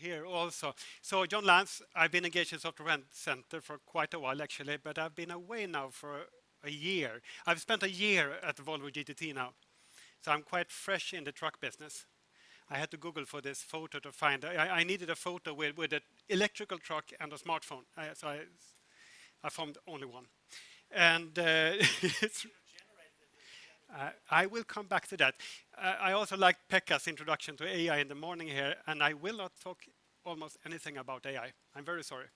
here also. So John Lantz, I've been engaged in Software Development Center for quite a while actually, but I've been away now for a year. I've spent a year at Volvo GTT now, so I'm quite fresh in the truck business. I had to Google for this photo to find. I needed a photo with an electrical truck and a smartphone, so I found only one. And I will come back to that. I also like Pekka's introduction to AI in the morning here, and I will not talk almost anything about AI. I'm very sorry.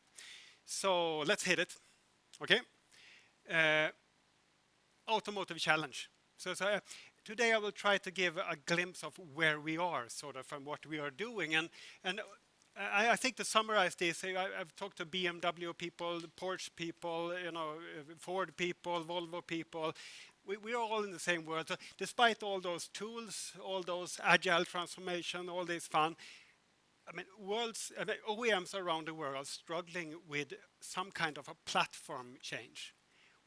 So let's hit it. Okay. Automotive challenge. So today I will try to give a glimpse of where we are, sort of, and what we are doing. And I think to summarize this, I've talked to BMW people, Porsche people, Ford people, Volvo people. We're all in the same world. So despite all those tools, all those agile transformation, all this fun, OEMs around the world are struggling with some kind of a platform change.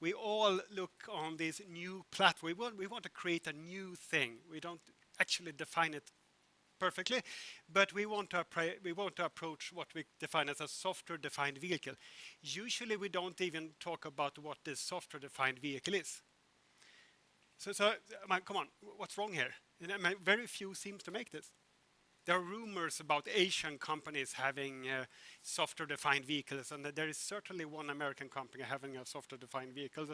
We all look on this new platform. We want to create a new thing. We don't actually define it perfectly, but we want to approach what we define as a software-defined vehicle. Usually, we don't even talk about what this software-defined vehicle is. So come on, what's wrong here? Very few seems to make this. There are rumors about Asian companies having software-defined vehicles, and there is certainly one American company having a software-defined vehicle.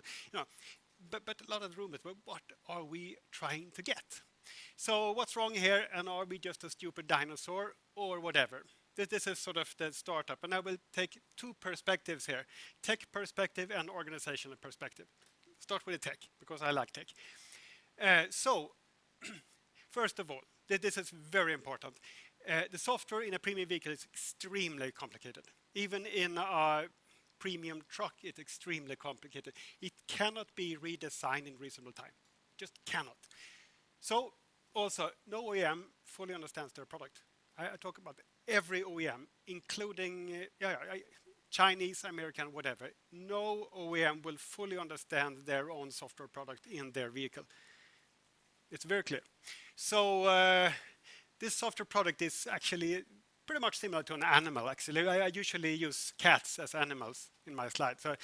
But a lot of rumors. But what are we trying to get? So what's wrong here? And are we just a stupid dinosaur or whatever? This is sort of the startup, and I will take two perspectives here: tech perspective and organizational perspective. Start with the tech, because I like tech. So, first of all, this is very important. The software in a premium vehicle is extremely complicated. Even in a premium truck, it's extremely complicated. It cannot be redesigned in reasonable time. Just cannot. So, also, no OEM fully understands their product. I talk about every OEM, including Chinese, American, whatever. No OEM will fully understand their own software product in their vehicle. It's very clear. So this software product is actually pretty much similar to an animal, actually. I usually use cats as animals in my slides. So,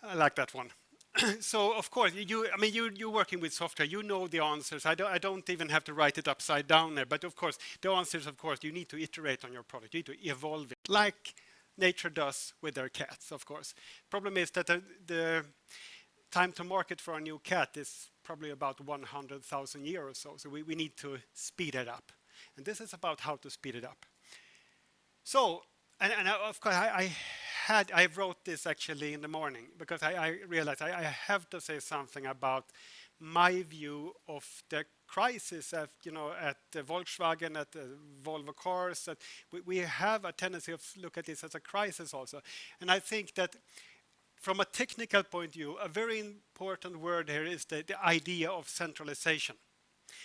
I like that one. So of course, you're working with software. You know the answers. I don't even have to write it upside down there. But of course, the answers. Of course, you need to iterate on your product. You need to evolve it, like nature does with their cats. Of course, problem is that the time to market for a new cat is probably about 100,000 years or so. So we need to speed it up, and this is about how to speed it up. So, and of course, I wrote this actually in the morning because I realized I have to say something about my view of the crisis at the Volkswagen, at the Volvo cars. That we have a tendency of look at this as a crisis also, and I think that from a technical point of view, a very important word here is the idea of centralization.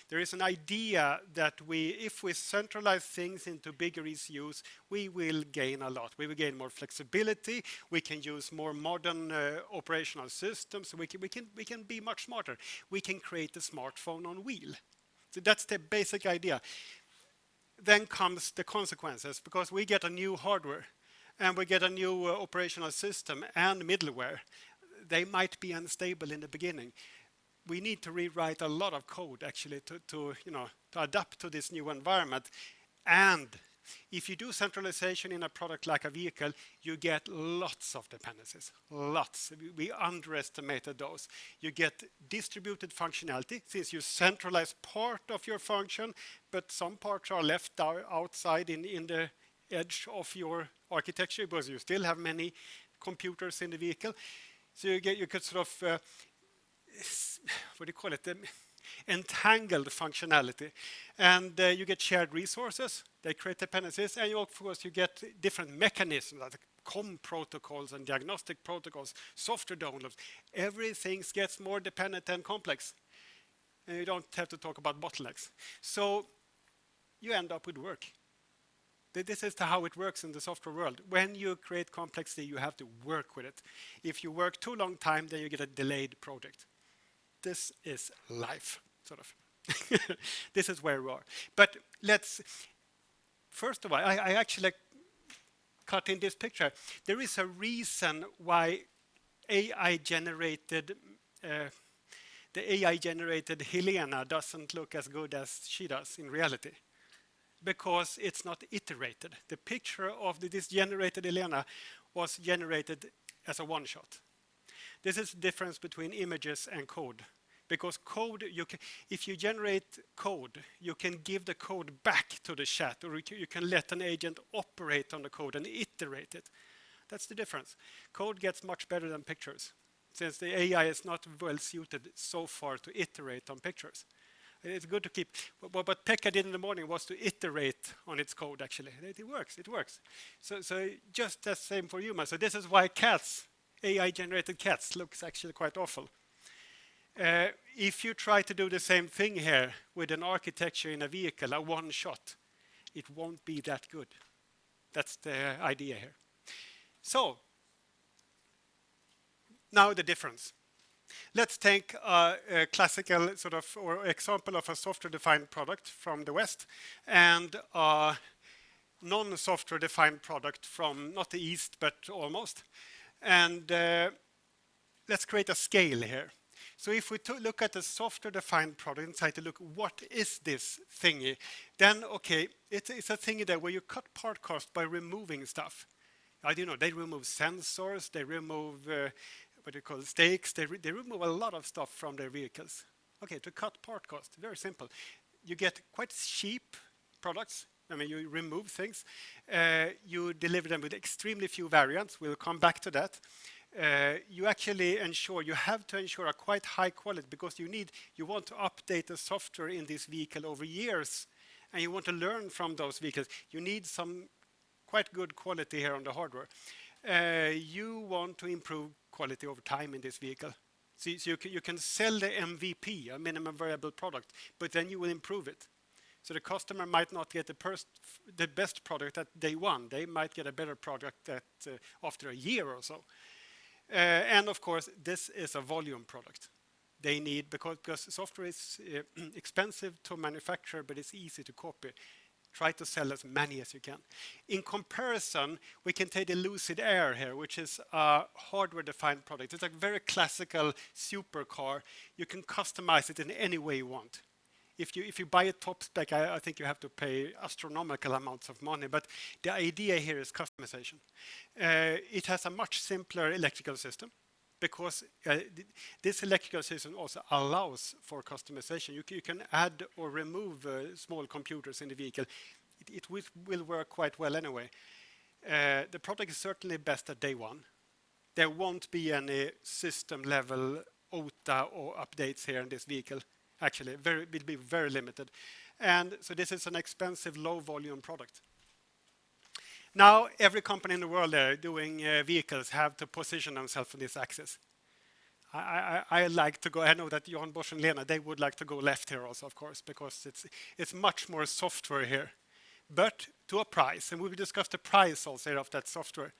There is an idea that if we centralize things into bigger ECUs, we will gain a lot. We will gain more flexibility. We can use more modern operational systems. We can be much smarter. We can create a smartphone on wheel. So that's the basic idea. Then comes the consequences, because we get a new hardware and we get a new operational system and middleware. They might be unstable in the beginning. We need to rewrite a lot of code actually to adapt to this new environment. And if you do centralization in a product like a vehicle, you get lots of dependencies, lots. We underestimated those. You get distributed functionality, since you centralize part of your function, but some parts are left outside in the edge of your architecture, because you still have many computers in the vehicle. So you could sort of what do you call it? Entangled functionality, and you get shared resources. They create dependencies, and of course you get different mechanisms like COM protocols and diagnostic protocols, software downloads. Everything gets more dependent and complex, and you don't have to talk about bottlenecks. So you end up with work. This is how it works in the software world. When you create complexity, you have to work with it. If you work too long time, then you get a delayed project. This is life, sort of. This is where we are. But first of all, I actually cut in this picture. There is a reason why AI generated uh, the AI generated Helena doesn't look as good as she does in reality, because it's not iterated. The picture of this generated Helena was generated as a one shot. This is the difference between images and code. Because code, if you generate code, you can give the code back to the chat, or you can let an agent operate on the code and iterate it. That's the difference. Code gets much better than pictures, since the AI is not well suited so far to iterate on pictures. It's good to keep. What Pekka did in the morning was to iterate on its code, actually. It works, it works. So just the same for humans. So this is why cats, AI-generated cats, looks actually quite awful. If you try to do the same thing here with an architecture in a vehicle, a one shot, it won't be that good. That's the idea here. So, now the difference. Let's take a classical sort of or example of a software-defined product from the West and a non-software-defined product from not the East but almost. And let's create a scale here. So if we look at the software-defined product and try to look what is this thingy, then okay, it's a thingy there where you cut part cost by removing stuff. I don't know, they remove sensors, they remove what you call stakes, they remove a lot of stuff from their vehicles. Okay, to cut part cost, very simple. You get quite cheap products. I mean, you remove things. You deliver them with extremely few variants. We'll come back to that. You actually you have to ensure a quite high quality, because you want to update the software in this vehicle over years, and you want to learn from those vehicles. You need some quite good quality here on the hardware. You want to improve quality over time in this vehicle. So you can sell the MVP, a minimum viable product, but then you will improve it. So the customer might not get the best product at day one. They might get a better product after a year or so. And of course, this is a volume product. They need, because software is expensive to manufacture, but it's easy to copy. Try to sell as many as you can. In comparison, we can take the Lucid Air here, which is a hardware-defined product. It's a very classical supercar. You can customize it in any way you want. If you buy a top spec, I think you have to pay astronomical amounts of money. But the idea here is customization. It has a much simpler electrical system, because this electrical system also allows for customization. You can add or remove small computers in the vehicle. It will work quite well anyway. The product is certainly best at day one. There won't be any system level OTA or updates here in this vehicle. Actually, it will be very limited. And so this is an expensive, low volume product. Now, every company in the world doing vehicles have to position themselves on this axis. I like to go, I know that Jan, Bosch and Lena, they would like to go left here also, of course, because it's much more software here, but to a price. And we will discuss the price also of that software.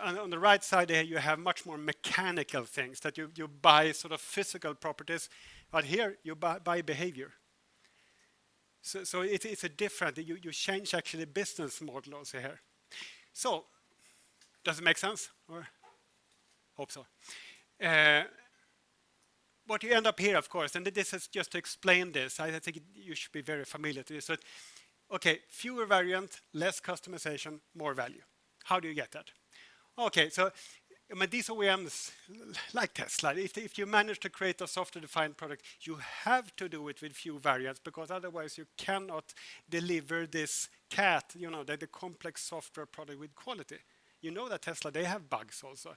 On the right side here, you have much more mechanical things that you buy sort of physical properties, but here you buy behavior. So it's a different, you change actually business model also here. So, does it make sense? Or hope so. What you end up here, of course, and this is just to explain this, I think you should be very familiar to this. So, okay, fewer variant, less customization, more value. How do you get that? Okay, so I mean, these OEMs, like Tesla, if you manage to create a software-defined product, you have to do it with few variants, because otherwise you cannot deliver this cat, the complex software product with quality. You know that Tesla, they have bugs also.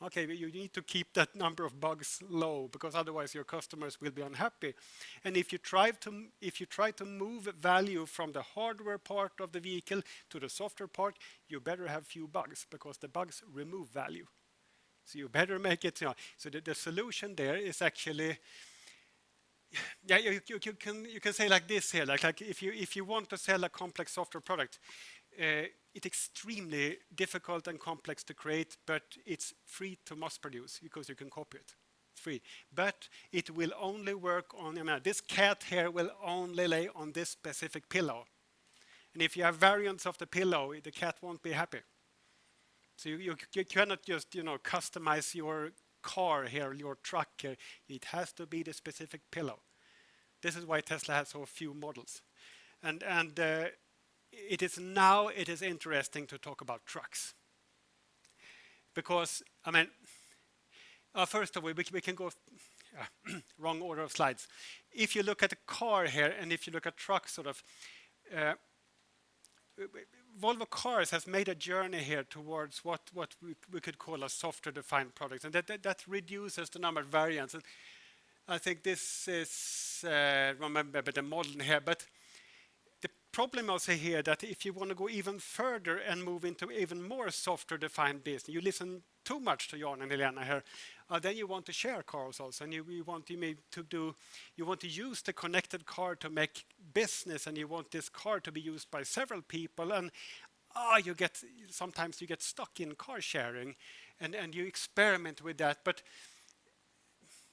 Okay, you need to keep that number of bugs low, because otherwise your customers will be unhappy. And if you try to move value from the hardware part of the vehicle to the software part, you better have few bugs, because the bugs remove value. So you better make it. So the solution there is actually, yeah, you can say like this here, like if you want to sell a complex software product, it's extremely difficult and complex to create, but it's free to mass produce because you can copy it. It's free, but it will only work on, this cat here will only lay on this specific pillow. And if you have variants of the pillow, the cat won't be happy. So you cannot just customize your car here, your truck here. It has to be the specific pillow. This is why Tesla has so few models. And it is interesting to talk about trucks. Because, I mean, first of all, we can go wrong order of slides. If you look at a car here, and if you look at trucks, sort of, Volvo Cars has made a journey here towards what we could call a software-defined product, and that reduces the number of variants. And I think this is, remember the model here, but the problem also here that if you want to go even further and move into even more software-defined business, you listen too much to Jan and Helena here, then you want to share cars also, and you want to use the connected car to make business, and you want this car to be used by several people, and sometimes you get stuck in car sharing, and you experiment with that, but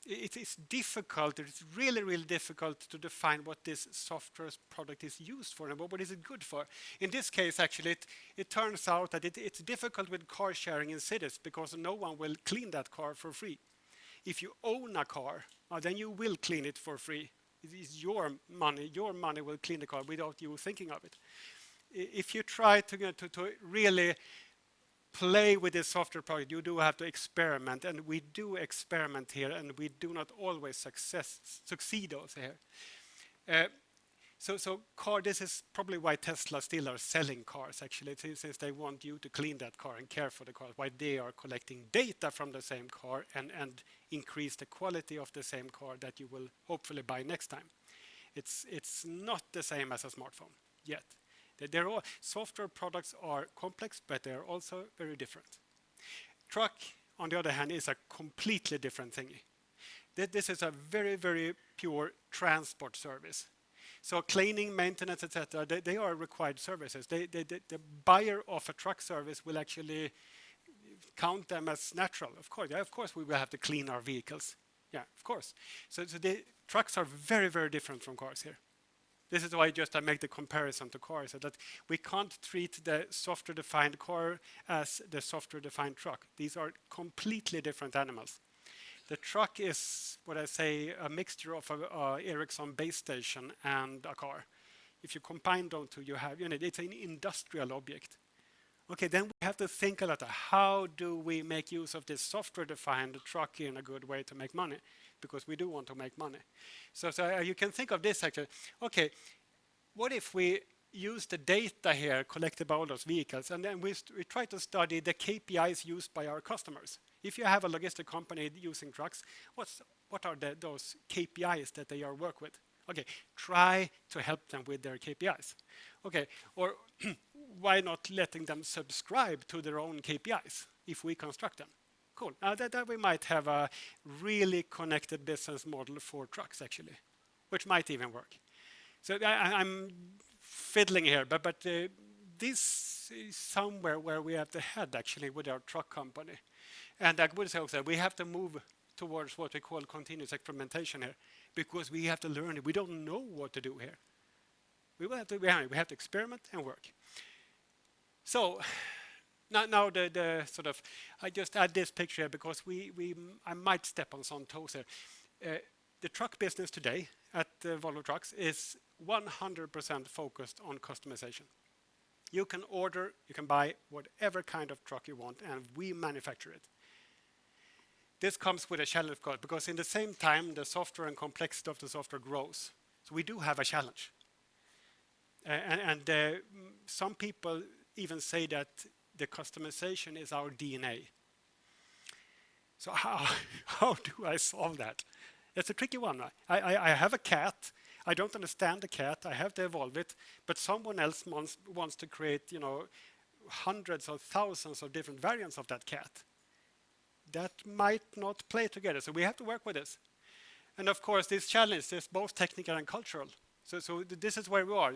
it is difficult. It's really, really difficult to define what this software product is used for and what is it good for. In this case, actually, it turns out that it's difficult with car sharing in cities because no one will clean that car for free. If you own a car, then you will clean it for free. It is your money. Your money will clean the car without you thinking of it. If you try to really play with this software product, you do have to experiment, and we do experiment here, and we do not always succeed also here. So this is probably why Tesla still are selling cars, actually, since they want you to clean that car and care for the car, why they are collecting data from the same car and increase the quality of the same car that you will hopefully buy next time. It's not the same as a smartphone yet. Software products are complex, but they are also very different. Truck, on the other hand, is a completely different thing. This is a very, very pure transport service. So cleaning, maintenance, etc., they are required services. The buyer of a truck service will actually count them as natural. Of course, we will have to clean our vehicles. Yeah, of course. So the trucks are very, very different from cars here. This is why I make the comparison to cars, so that we can't treat the software-defined car as the software-defined truck. These are completely different animals. The truck is, what I say, a mixture of a Ericsson base station and a car. If you combine those two, it's an industrial object. Okay, then we have to think a lot of how do we make use of this software-defined truck in a good way to make money, because we do want to make money. So you can think of this actually. Okay, what if we use the data here collected by all those vehicles, and then we try to study the KPIs used by our customers. If you have a logistic company using trucks, what are those KPIs that they are work with? Okay, try to help them with their KPIs. Okay, or why not letting them subscribe to their own KPIs if we construct them? Cool. Now that we might have a really connected business model for trucks, actually, which might even work. So I'm fiddling here, but this is somewhere where we have to head, actually, with our truck company. And I would say also we have to move towards what we call continuous experimentation here, because we have to learn it. We don't know what to do here. We have to experiment and work. So now the sort of, I just add this picture here because I might step on some toes here. The truck business today at Volvo Trucks is 100% focused on customization. You can buy whatever kind of truck you want, and we manufacture it. This comes with a challenge, of course, because in the same time, the software and complexity of the software grows. So we do have a challenge. And some people even say that the customization is our DNA. So how do I solve that? It's a tricky one. I have a cat. I don't understand the cat. I have to evolve it. But someone else wants to create, hundreds or thousands of different variants of that cat. That might not play together. So we have to work with this. And of course, this challenge is both technical and cultural. So this is where we are.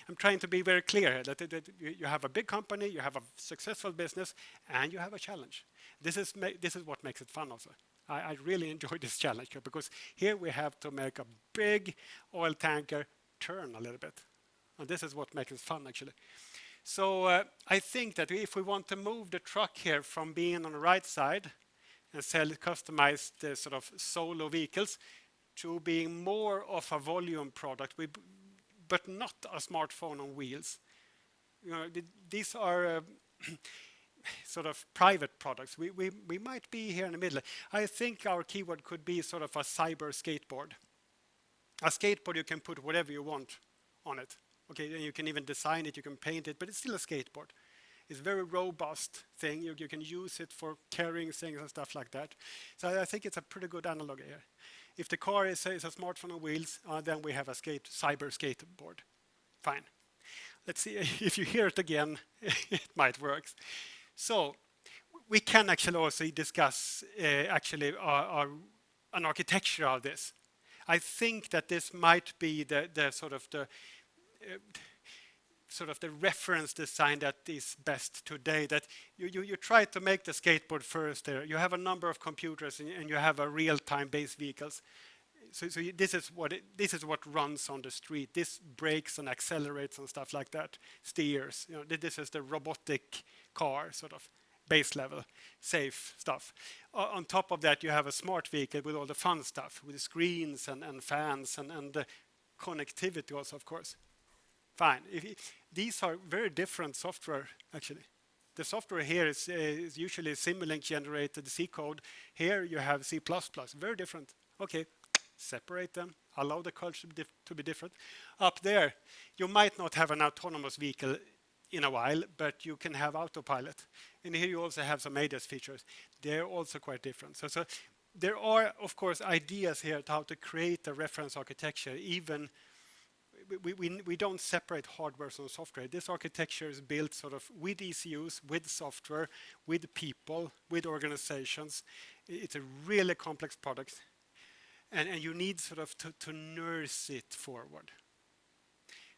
I'm trying to be very clear here that you have a big company, you have a successful business, and you have a challenge. This is what makes it fun also. I really enjoy this challenge here, because here we have to make a big oil tanker turn a little bit. And this is what makes it fun, actually. So I think that if we want to move the truck here from being on the right side and sell customized sort of solo vehicles to being more of a volume product, but not a smartphone on wheels. You know, these are sort of private products. We might be here in the middle. I think our keyword could be sort of a cyber skateboard. A skateboard, you can put whatever you want on it. Okay, and you can even design it, you can paint it, but it's still a skateboard. It's a very robust thing. You can use it for carrying things and stuff like that. So I think it's a pretty good analog here. If the car is a smartphone on wheels, then we have a cyber skateboard. Fine. Let's see if you hear it again, it might work. So we can actually also discuss actually an architecture of this. I think that this might be the reference design that is best today, that you try to make the skateboard first there. You have a number of computers and you have a real-time based vehicles. So this is what runs on the street. This brakes and accelerates and stuff like that, steers. You know, this is the robotic car, sort of base level, safe stuff. On top of that, you have a smart vehicle with all the fun stuff, with the screens and fans and the connectivity also, of course. Fine. These are very different software, actually. The software here is usually Simulink generated C code. Here you have C++, very different. Okay, separate them, allow the culture to be different. Up there, you might not have an autonomous vehicle in a while, but you can have autopilot. And here you also have some ADAS features. They're also quite different. So there are, of course, ideas here to how to create a reference architecture. Even we don't separate hardware from software. This architecture is built sort of with ECUs, with software, with people, with organizations. It's a really complex product. And you need sort of to nurse it forward.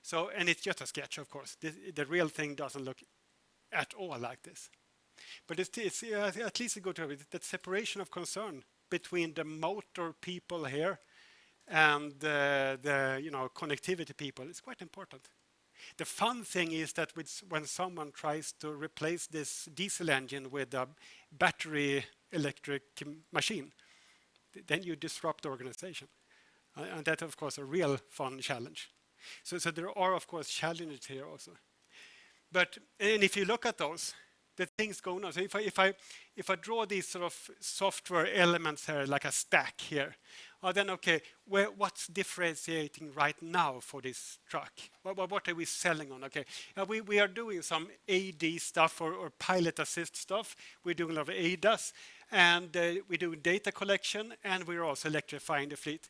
So, and it's just a sketch, of course. The real thing doesn't look at all like this. But it's at least a good to have it. That separation of concern between the motor people here and the connectivity people is quite important. The fun thing is that when someone tries to replace this diesel engine with a battery electric machine, then you disrupt the organization. And that's, of course, a real fun challenge. So there are, of course, challenges here also. And if you look at those, the things going on. So if I draw these sort of software elements here, like a stack here, then okay, what's differentiating right now for this truck? What are we selling on? Okay, we are doing some AD stuff or pilot assist stuff. We're doing a lot of ADAS, and we do data collection, and we're also electrifying the fleet.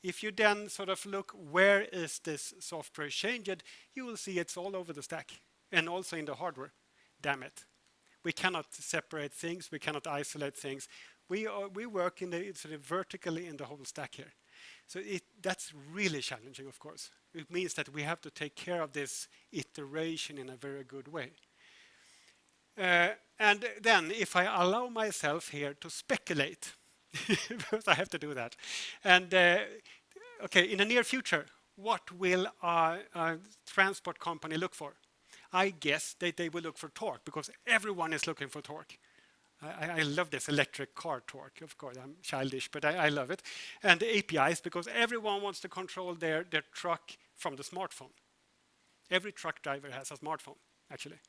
If you then sort of look, where is this software changed, you will see it's all over the stack and also in the hardware. Damn it. We cannot separate things. We cannot isolate things. We work sort of vertically in the whole stack here. So that's really challenging, of course. It means that we have to take care of this iteration in a very good way. And then if I allow myself here to speculate, because I have to do that. And okay, in the near future, what will a transport company look for? I guess that they will look for torque, because everyone is looking for torque. I love this electric car torque. Of course, I'm childish, but I love it. And the APIs, because everyone wants to control their truck from the smartphone. Every truck driver has a smartphone, actually.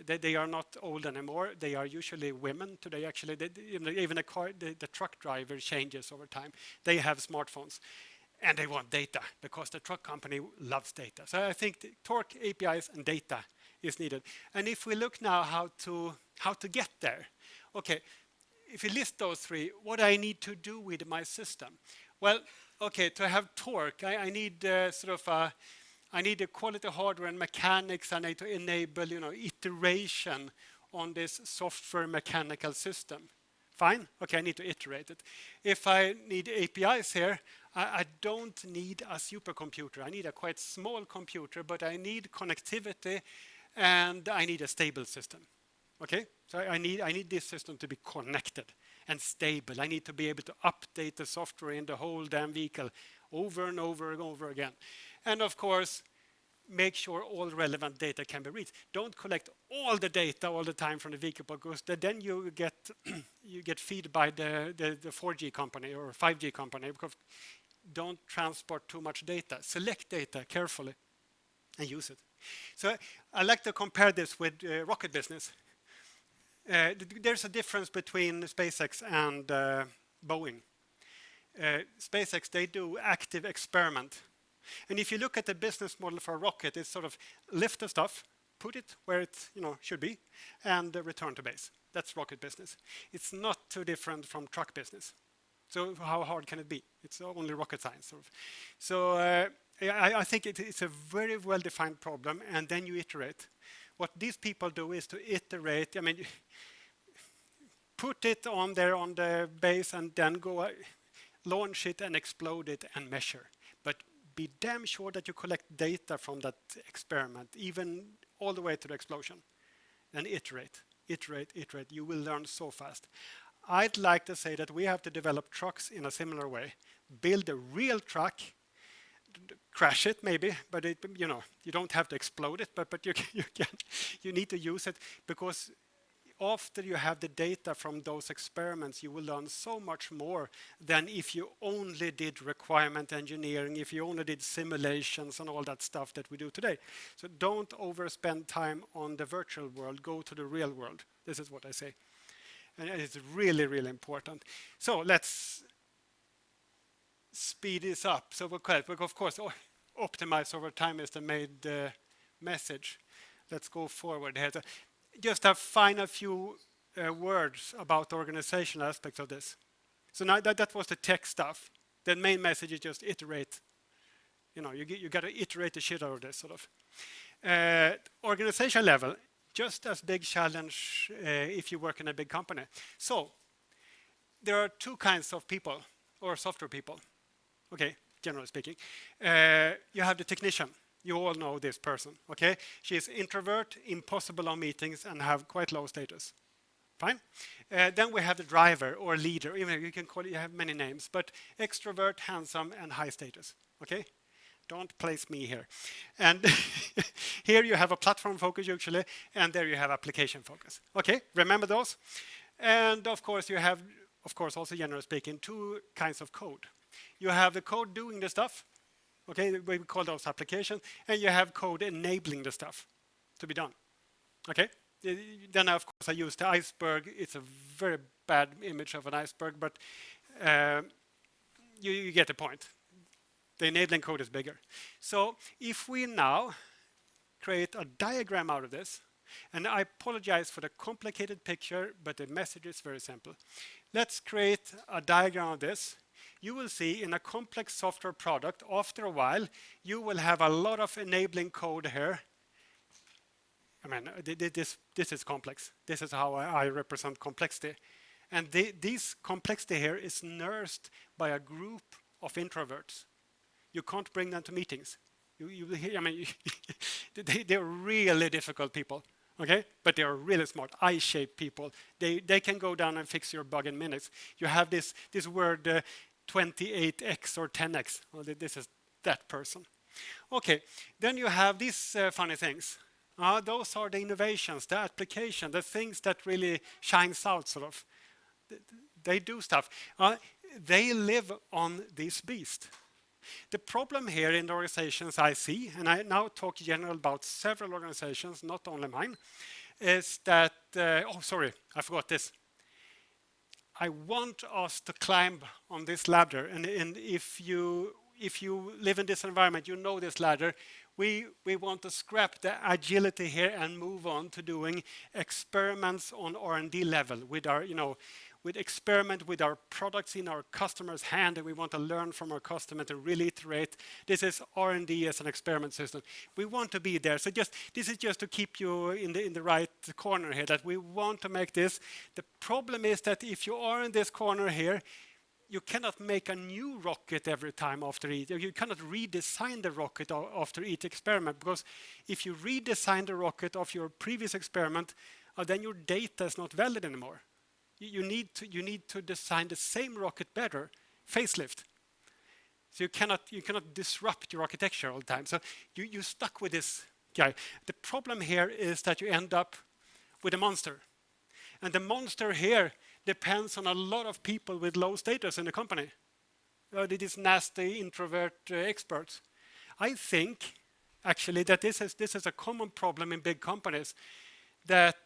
They are not old anymore. They are usually women today, actually. Even the truck driver changes over time. They have smartphones. And they want data, because the truck company loves data. So I think the torque, APIs, and data is needed. And if we look now how to get there, okay, if you list those three, what I need to do with my system? Well, okay, to have torque, I need I need a quality hardware and mechanics. I need to enable, iteration on this software mechanical system. Fine, okay, I need to iterate it. If I need APIs here, I don't need a supercomputer. I need a quite small computer, but I need connectivity and I need a stable system. Okay, so I need this system to be connected and stable. I need to be able to update the software in the whole damn vehicle over and over and over again. And of course, make sure all relevant data can be reached. Don't collect all the data all the time from the vehicle because then you get you get feed by the 4G company or 5G company, because don't transport too much data. Select data carefully and use it. So I like to compare this with rocket business. There's a difference between SpaceX and Boeing. SpaceX, they do active experiment. And if you look at the business model for a rocket, it's sort of lift the stuff, put it where it should be, and return to base. That's rocket business. It's not too different from truck business. So how hard can it be? It's only rocket science. Sort of. So I think it's a very well-defined problem, and then you iterate. What these people do is to iterate. I mean, put it on there on the base, and then go launch it and explode it and measure. But be damn sure that you collect data from that experiment, even all the way to the explosion. And iterate. You will learn so fast. I'd like to say that we have to develop trucks in a similar way. Build a real truck, crash it maybe, but you don't have to explode it, but you need to use it, because after you have the data from those experiments, you will learn so much more than if you only did requirement engineering, if you only did simulations and all that stuff that we do today. So don't overspend time on the virtual world, go to the real world. This is what I say. And it's really, really important. So let's speed this up. So of course, optimize over time is the main message. Let's go forward here. Just a final few words about the organizational aspects of this. So now that was the tech stuff. The main message is just iterate. You got to iterate the shit out of this sort of. Organization level, just as big challenge if you work in a big company. So there are two kinds of people, or software people. Okay, generally speaking. You have the technician. You all know this person, okay? She's introvert, impossible on meetings, and have quite low status. Fine. Then we have the driver or leader. Even you can call it, you have many names, but extrovert, handsome, and high status. Okay? Don't place me here. And here you have a platform focus usually, and there you have application focus. Okay? Remember those? And of course you have, also generally speaking, two kinds of code. You have the code doing the stuff. Okay, we call those applications, and you have code enabling the stuff to be done. Okay, then of course I use the iceberg. It's a very bad image of an iceberg, but you get the point. The enabling code is bigger. So if we now create a diagram out of this, and I apologize for the complicated picture, but the message is very simple. Let's create a diagram of this. You will see in a complex software product, after a while, you will have a lot of enabling code here. I mean, this is complex. This is how I represent complexity. And this complexity here is nursed by a group of introverts. You can't bring them to meetings. They're really difficult people. Okay, but they are really smart, I-shaped people. They can go down and fix your bug in minutes. You have this word 28x or 10x. Well, this is that person. Okay, then you have these funny things. Those are the innovations, the application, the things that really shines out, sort of. They do stuff. They live on this beast. The problem here in the organizations I see, and I now talk general about several organizations, not only mine, is that, sorry, I forgot this. I want us to climb on this ladder, and if you live in this environment, you know this ladder. We want to scrap the agility here and move on to doing experiments on R&D level with our, with experiment with our products in our customer's hand, and we want to learn from our customer to really iterate. This is R&D as an experiment system. We want to be there. So this is just to keep you in the right corner here, that we want to make this. The problem is that if you are in this corner here, you cannot make a new rocket every time after each. You cannot redesign the rocket after each experiment, because if you redesign the rocket of your previous experiment, then your data is not valid anymore. You need to design the same rocket better, facelift. So you cannot disrupt your architecture all the time. So you stuck with this guy. The problem here is that you end up with a monster. And the monster here depends on a lot of people with low status in the company. These nasty introvert experts. I think actually that this is a common problem in big companies, that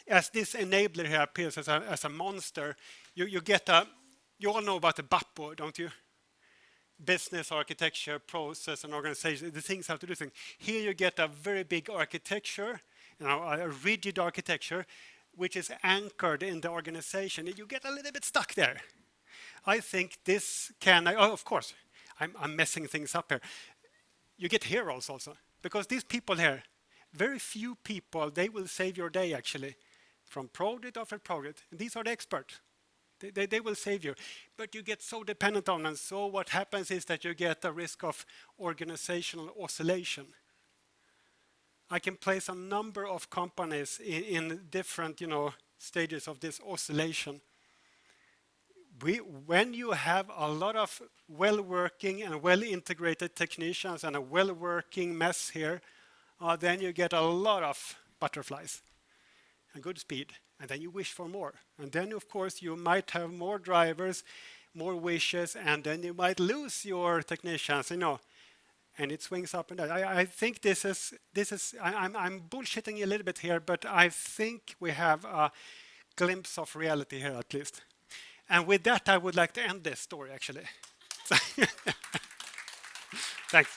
as this enabler here appears as a monster, you all know about the BAPO, don't you? Business, architecture, process, and organization. The things have to do things. Here you get a very big architecture, a rigid architecture, which is anchored in the organization. You get a little bit stuck there. I think this can, of course, I'm messing things up here. You get heroes also, because these people here, very few people, they will save your day actually, from project after project. And these are the experts. They will save you. But you get so dependent on them, so what happens is that you get a risk of organizational oscillation. I can place a number of companies in different stages of this oscillation. When you have a lot of well-working and well-integrated technicians and a well-working mess here, then you get a lot of butterflies and good speed. And then you wish for more. And then, of course, you might have more drivers, more wishes, and then you might lose your technicians, and it swings up and down. I think this is I'm bullshitting a little bit here, but I think we have a glimpse of reality here at least. And with that, I would like to end this story, actually. Thanks.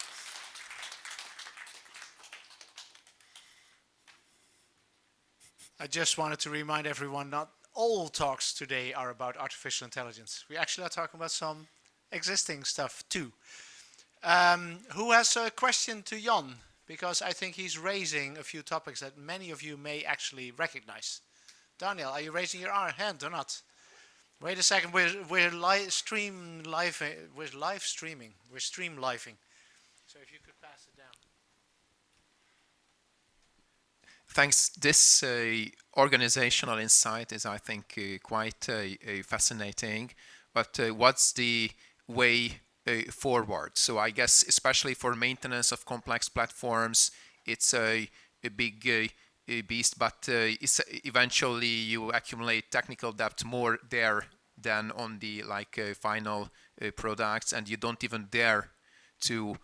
I just wanted to remind everyone, not all talks today are about artificial intelligence. We actually are talking about some existing stuff too. Who has a question to Jan? Because I think he's raising a few topics that many of you may actually recognize. Daniel, are you raising your hand or not? Wait a second, we're live streaming. We're stream living. So if you could pass it down. Thanks. This organizational insight is, I think, quite fascinating. But what's the way forward? So I guess, especially for maintenance of complex platforms, it's a big beast. But eventually, you accumulate technical debt more there than on the final products, and you don't even dare to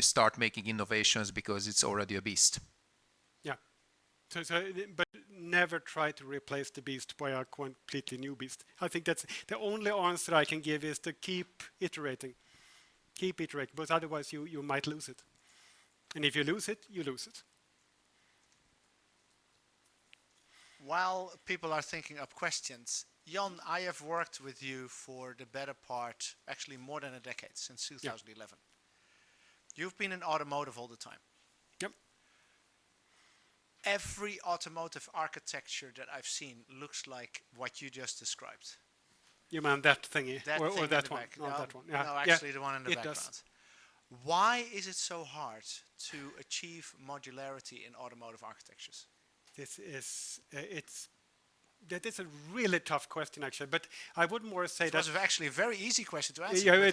start making innovations because it's already a beast. But never try to replace the beast by a completely new beast. I think that's the only answer I can give, is to keep iterating. Keep iterating, because otherwise you might lose it. And if you lose it, you lose it. While people are thinking up questions, Jan, I have worked with you for the better part, actually more than a decade, since 2011. You've been in automotive all the time. Yep. Every automotive architecture that I've seen looks like what you just described. You mean that thingy? Or that one? No, that one. Yeah. No, actually the one in the background. Does. Why is it so hard to achieve modularity in automotive architectures? That is a really tough question, actually. But I would more say that was actually a very easy question to answer. Yeah,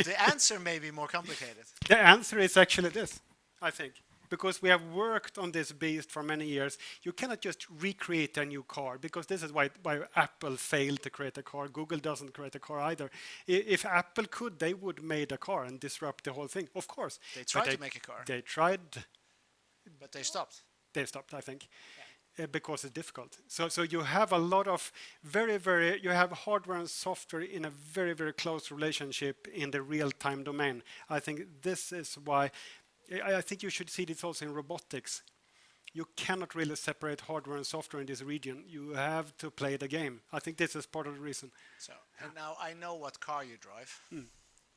the answer may be more complicated. The answer is actually this, I think. Because we have worked on this beast for many years, you cannot just recreate a new car, because this is why Apple failed to create a car. Google doesn't create a car either. If Apple could, they would made a car and disrupt the whole thing. Of course. They tried to make a car. They tried. But they stopped. They stopped, I think. Yeah. Because it's difficult. So you have a lot of you have hardware and software in a very, very close relationship in the real-time domain. I think this is why. I think you should see this also in robotics. You cannot really separate hardware and software in this region. You have to play the game. I think this is part of the reason. So, and now I know what car you drive.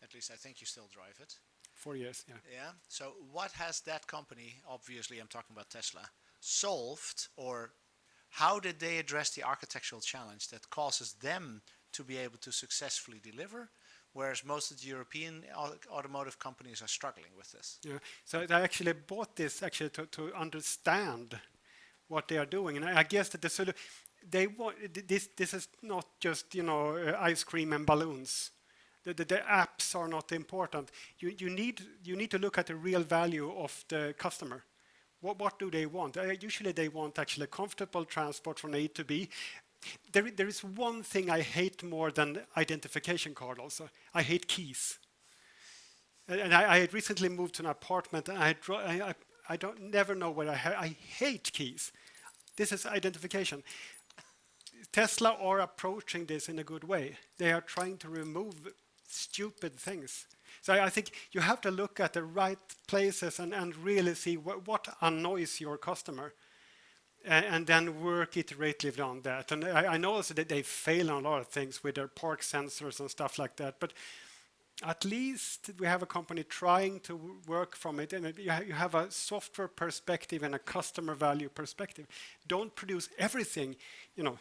At least I think you still drive it. 4 years, yeah. Yeah. So what has that company, obviously I'm talking about Tesla, solved, or how did they address the architectural challenge that causes them to be able to successfully deliver, whereas most of the European automotive companies are struggling with this? Yeah. So I actually bought this actually to understand what they are doing, and I guess that they want this is not just ice cream and balloons. The apps are not important. You need to look at the real value of the customer. What do they want? Usually they want actually comfortable transport from A to B. There is one thing I hate more than identification card also. I hate keys. And I had recently moved to an apartment, and I don't never know what I hate keys. This is identification. Tesla are approaching this in a good way. They are trying to remove stupid things. So I think you have to look at the right places and really see what annoys your customer, and then work iteratively on that. And I know also that they fail on a lot of things with their park sensors and stuff like that, but at least we have a company trying to work from it, and you have a software perspective and a customer value perspective. Don't produce everything,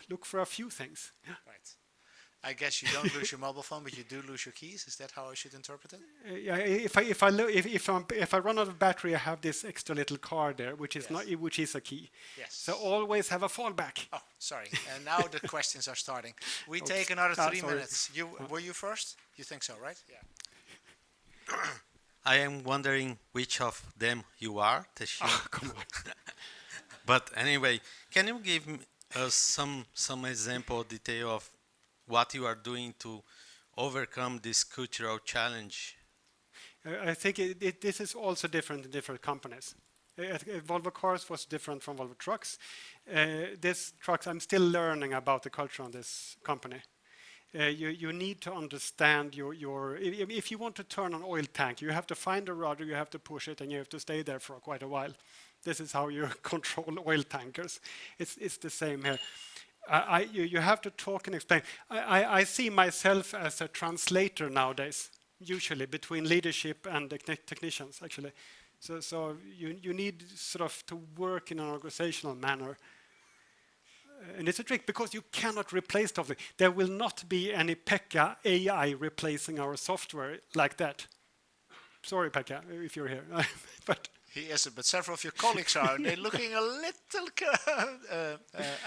look for a few things. Yeah. Right. I guess you don't lose your mobile phone, but you do lose your keys. Is that how I should interpret it? Yeah, if I run out of battery, I have this extra little card there, which is which is a key. Yes. So always have a fallback. Oh, sorry. And now the questions are starting. We take another 3 minutes. Were you first? You think so, right? Yeah. I am wondering which of them you are. Come on. But anyway, can you give us some example, detail of what you are doing to overcome this cultural challenge? I think this is also different in different companies. Volvo Cars was different from Volvo Trucks. This trucks, I'm still learning about the culture on this company. You need to understand if you want to turn an oil tank, you have to find a rudder, you have to push it, and you have to stay there for quite a while. This is how you control oil tankers. It's the same here. You have to talk and explain. I see myself as a translator nowadays, usually between leadership and the technicians, actually. So you need sort of to work in an organizational manner. And it's a trick because you cannot replace something. There will not be any Pekka AI replacing our software like that. Sorry, Pekka, if you're here. But he isn't, but several of your colleagues are. They're looking a little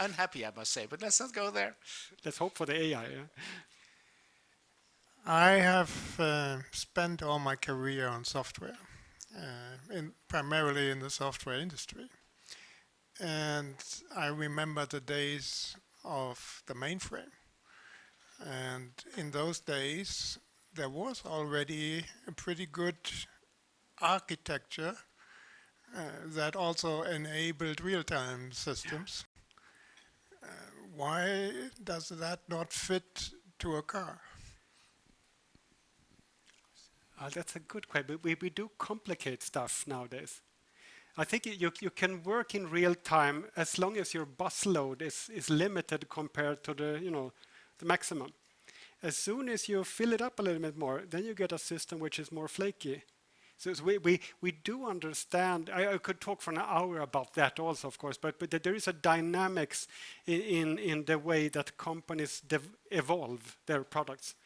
unhappy, I must say. But let's not go there. Let's hope for the AI. Yeah? I have spent all my career on software, primarily in the software industry. And I remember the days of the mainframe. And in those days, there was already a pretty good architecture that also enabled real-time systems. Why does that not fit to a car? That's a good question. We do complicate stuff nowadays. I think you can work in real time as long as your bus load is limited compared to the maximum. As soon as you fill it up a little bit more, then you get a system which is more flaky. So we do understand. I could talk for an hour about that also, of course, but there is a dynamics in the way that companies evolve their products.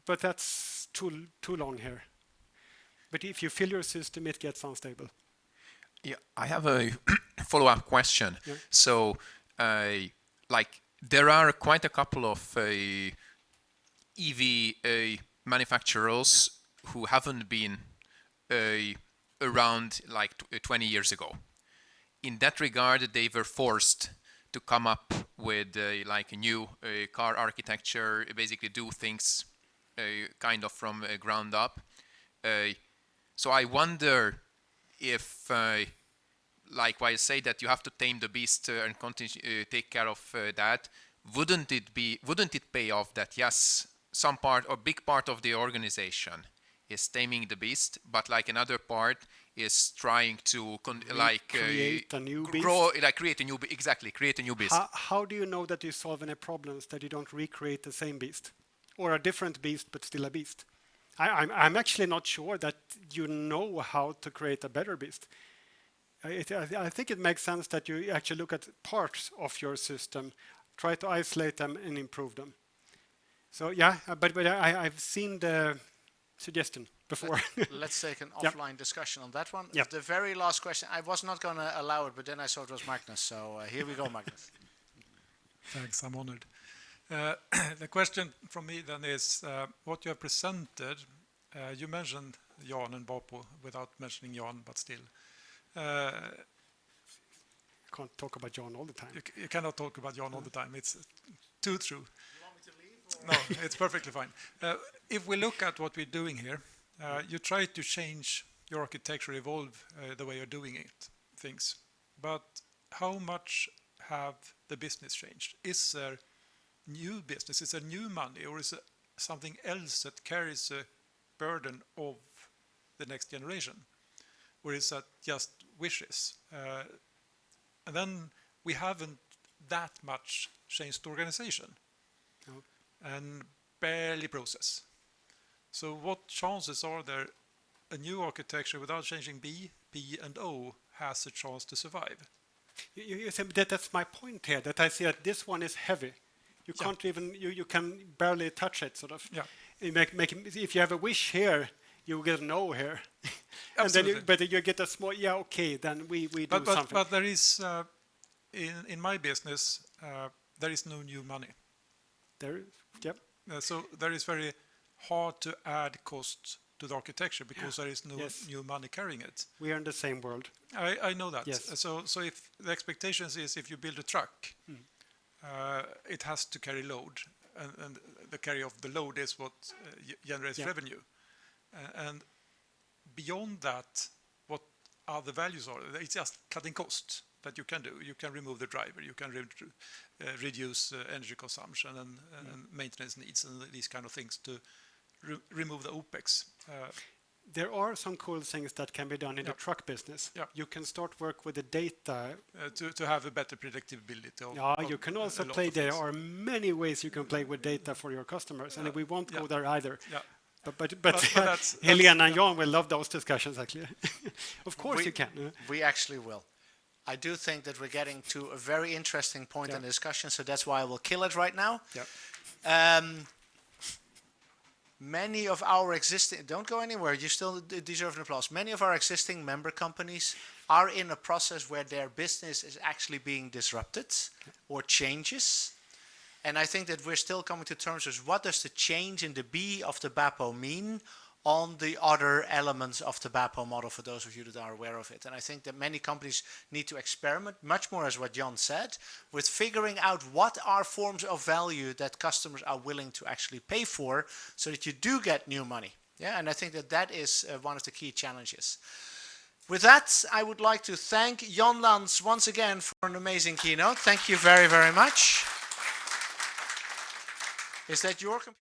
But that's too long here. But if you fill your system, it gets unstable. Yeah, I have a follow-up question. Yeah. So, there are quite a couple of EV manufacturers who haven't been around 20 years ago. In that regard, they were forced to come up with a new car architecture, basically do things kind of from ground up. So I wonder if, why I say that you have to tame the beast and continue take care of that, wouldn't it pay off that yes, some part or big part of the organization is taming the beast, but another part is trying to create a new beast. Grow, create a new beast. How do you know that you solve any problems that you don't recreate the same beast, or a different beast but still a beast? I'm actually not sure that you know how to create a better beast. I think it makes sense that you actually look at parts of your system, try to isolate them and improve them. So yeah, but I've seen the suggestion before. Let's take an offline discussion on that one. Yep. The very last question, I was not going to allow it, but then I saw it was Magnus. So here we go, Magnus. Thanks, I'm honored. The question from me then is what you have presented. You mentioned Jan and Bapo without mentioning Jan, but still. Can't talk about John all the time. You cannot talk about Jan all the time. It's too true. You want me to leave? No, it's perfectly fine. If we look at what we're doing here, you try to change your architecture, evolve the way you're doing things. But how much have the business changed? Is there new business? Is there new money? Or is it something else that carries a burden of the next generation? Or is that just wishes? And then we haven't that much changed the organization. No. And barely process. So what chances are there a new architecture without changing B, P, and O has a chance to survive? You said that's my point here, that I see that this one is heavy. You can't even, you can barely touch it, sort of. Yeah. You if you have a wish here, you get a no here. And then Absolutely. but you get a small, okay, then we do something. But there is, in my business, there is no new money. There, yep. So there is very hard to add cost to the architecture because there is no new money carrying it. We are in the same world. I know that. Yes. So if the expectations is if you build a truck, it has to carry load, and the carry of the load is what generates revenue. And beyond that, what other values are? It's just cutting costs that you can do. You can remove the driver, you can reduce energy consumption and maintenance needs and these kind of things to remove the OPEX. There are some cool things that can be done in the truck business. Yeah. You can start work with the data. To have a better predictability. Of You can also play. There are many ways you can play with data for your customers, and we won't go there either. Yeah. But that's Helena and Jan will love those discussions, actually. Of course you can. We actually will. I do think that we're getting to a very interesting point in the discussion, so that's why I will kill it right now. Yeah. Many of our existing, don't go anywhere, you still deserve an applause. Many of our existing member companies are in a process where their business is actually being disrupted or changes. And I think that we're still coming to terms with what does the change in the B of the BAPO mean on the other elements of the BAPO model for those of you that are aware of it. And I think that many companies need to experiment much more, as what Jan said, with figuring out what are forms of value that customers are willing to actually pay for so that you do get new money. Yeah, and I think that that is one of the key challenges. With that, I would like to thank Jan Lantz once again for an amazing keynote. Thank you very, very much. Is that your computer?